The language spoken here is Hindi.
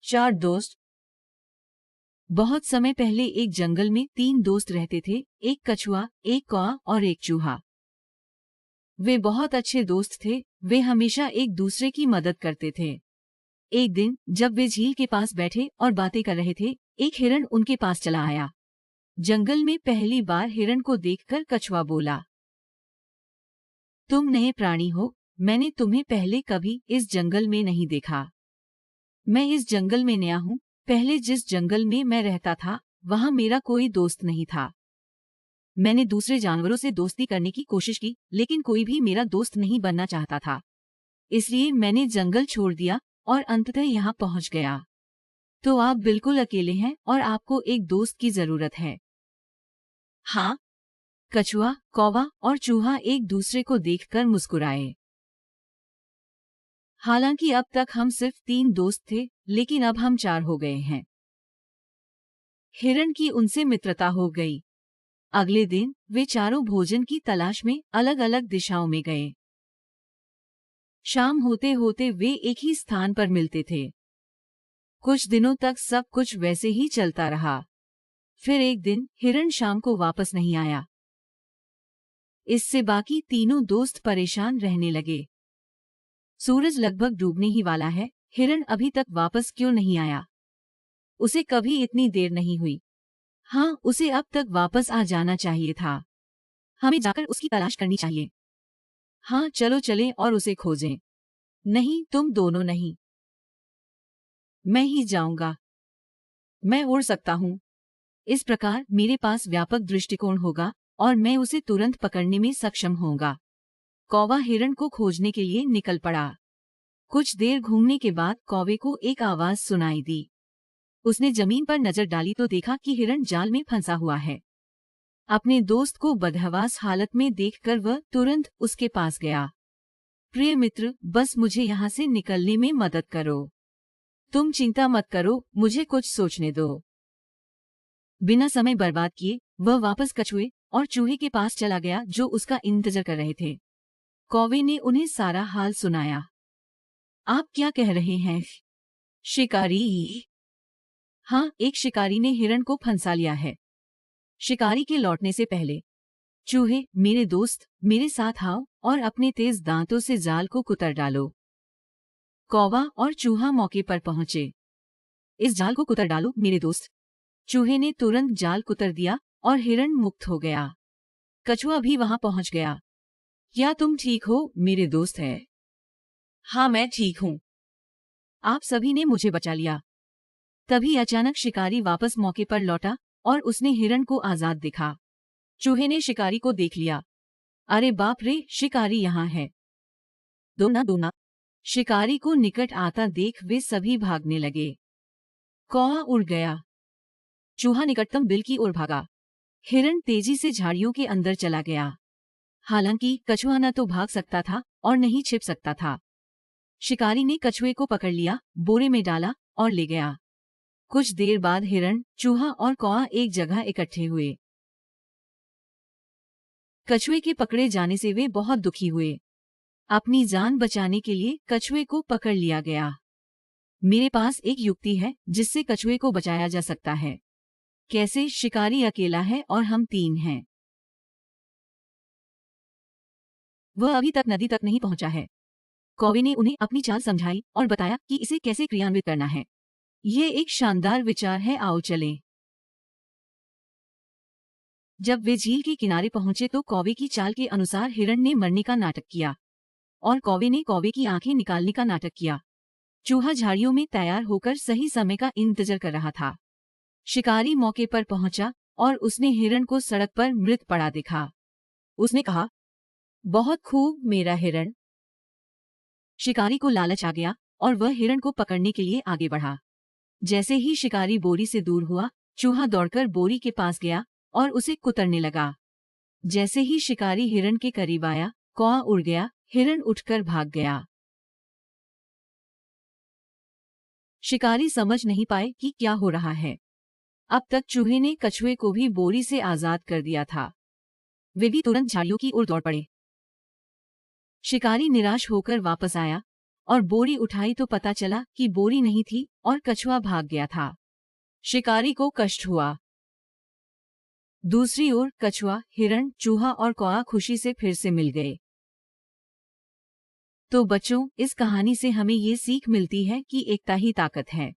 चार दोस्त। बहुत समय पहले एक जंगल में 3 दोस्त रहते थे, एक कछुआ, एक कौआ और एक चूहा। वे बहुत अच्छे दोस्त थे, वे हमेशा एक दूसरे की मदद करते थे। एक दिन जब वे झील के पास बैठे और बातें कर रहे थे, एक हिरण उनके पास चला आया। जंगल में पहली बार हिरण को देखकर कछुआ बोला, तुम नए प्राणी हो, मैंने तुम्हें पहले कभी इस जंगल में नहीं देखा। मैं इस जंगल में नया हूँ, पहले जिस जंगल में मैं रहता था, वहाँ मेरा कोई दोस्त नहीं था। मैंने दूसरे जानवरों से दोस्ती करने की कोशिश की, लेकिन कोई भी मेरा दोस्त नहीं बनना चाहता था। इसलिए मैंने जंगल छोड़ दिया और अंततः यहाँ पहुँच गया। तो आप बिल्कुल अकेले हैं और आपको एक दोस्त की जरूरत है। हाँ, कछुआ, कौवा और चूहा एक दूसरे को देखकर मुस्कुराए। हालांकि अब तक हम सिर्फ 3 दोस्त थे, लेकिन अब हम 4 हो गए हैं। हिरण की उनसे मित्रता हो गई। अगले दिन वे चारों भोजन की तलाश में अलग अलग दिशाओं में गए। शाम होते होते वे एक ही स्थान पर मिलते थे। कुछ दिनों तक सब कुछ वैसे ही चलता रहा। फिर एक दिन हिरण शाम को वापस नहीं आया। इससे बाकी तीनों दोस्त परेशान रहने लगे। सूरज लगभग डूबने ही वाला है, हिरण अभी तक वापस क्यों नहीं आया? उसे कभी इतनी देर नहीं हुई। हाँ, उसे अब तक वापस आ जाना चाहिए था। हमें जाकर उसकी तलाश करनी चाहिए। हाँ, चलो चलें और उसे खोजें। नहीं, तुम दोनों नहीं। मैं ही जाऊंगा। मैं उड़ सकता हूँ। इस प्रकार मेरे पास व्यापक दृष्टिकोण होगा और मैं उसे तुरंत पकड़ने में सक्षम होऊंगा। कौवा हिरण को खोजने के लिए निकल पड़ा। कुछ देर घूमने के बाद कौवे को एक आवाज सुनाई दी। उसने जमीन पर नजर डाली तो देखा कि हिरण जाल में फंसा हुआ है। अपने दोस्त को बदहवास हालत में देखकर वह तुरंत उसके पास गया। प्रिय मित्र, बस मुझे यहाँ से निकलने में मदद करो। तुम चिंता मत करो, मुझे कुछ सोचने दो। बिना समय बर्बाद किए वह वापस कछुए और चूहे के पास चला गया जो उसका इंतजार कर रहे थे। कौवे ने उन्हें सारा हाल सुनाया। आप क्या कह रहे हैं? शिकारी? हाँ, एक शिकारी ने हिरण को फंसा लिया है। शिकारी के लौटने से पहले चूहे, मेरे दोस्त, मेरे साथ आओ और अपने तेज दांतों से जाल को कुतर डालो। कौवा और चूहा मौके पर पहुंचे। इस जाल को कुतर डालो मेरे दोस्त। चूहे ने तुरंत जाल कुतर दिया और हिरण मुक्त हो गया। कछुआ भी वहां पहुंच गया। क्या तुम ठीक हो, मेरे दोस्त है? हाँ, मैं ठीक हूँ। आप सभी ने मुझे बचा लिया। तभी अचानक शिकारी वापस मौके पर लौटा और उसने हिरण को आजाद देखा। चूहे ने शिकारी को देख लिया। अरे बाप रे, शिकारी यहाँ है। दोना दोना। शिकारी को निकट आता देख वे सभी भागने लगे। कौवा उड़ गया। चूहा निकटतम बिल की ओर भागा। हिरण तेजी से झाड़ियों के अंदर चला गया। हालांकि कछुआ न तो भाग सकता था और नहीं छिप सकता था। शिकारी ने कछुए को पकड़ लिया, बोरे में डाला और ले गया। कुछ देर बाद हिरण, चूहा और कौवा एक जगह इकट्ठे हुए। कछुए के पकड़े जाने से वे बहुत दुखी हुए। अपनी जान बचाने के लिए कछुए को पकड़ लिया गया। मेरे पास एक युक्ति है जिससे कछुए को बचाया जा सकता है। कैसे? शिकारी अकेला है और हम 3 हैं। वह अभी तक नदी तक नहीं पहुंचा है। कौवे ने उन्हें अपनी चाल समझाई और बताया कि इसे कैसे क्रियान्वित करना है। यह एक शानदार विचार है, आओ चलें। जब वे झील के किनारे पहुंचे तो कौवे की चाल के अनुसार हिरण ने मरने का नाटक किया और कौवे ने कौवे की आंखें निकालने का नाटक किया। चूहा झाड़ियों में तैयार होकर सही समय का इंतजार कर रहा था। शिकारी मौके पर पहुंचा और उसने हिरण को सड़क पर मृत पड़ा देखा। उसने कहा, बहुत खूब मेरा हिरण। शिकारी को लालच आ गया और वह हिरण को पकड़ने के लिए आगे बढ़ा। जैसे ही शिकारी बोरी से दूर हुआ, चूहा दौड़कर बोरी के पास गया और उसे कुतरने लगा। जैसे ही शिकारी हिरण के करीब आया, कौवा उड़ गया, हिरण उठकर भाग गया। शिकारी समझ नहीं पाए कि क्या हो रहा है। अब तक चूहे ने कछुए को भी बोरी से आजाद कर दिया था। वे भी तुरंत झाड़ियों की ओर दौड़ पड़े। शिकारी निराश होकर वापस आया और बोरी उठाई तो पता चला कि बोरी नहीं थी और कछुआ भाग गया था। शिकारी को कष्ट हुआ। दूसरी ओर कछुआ, हिरण, चूहा और कौआ खुशी से फिर से मिल गए। तो बच्चों, इस कहानी से हमें ये सीख मिलती है कि एकता ही ताकत है।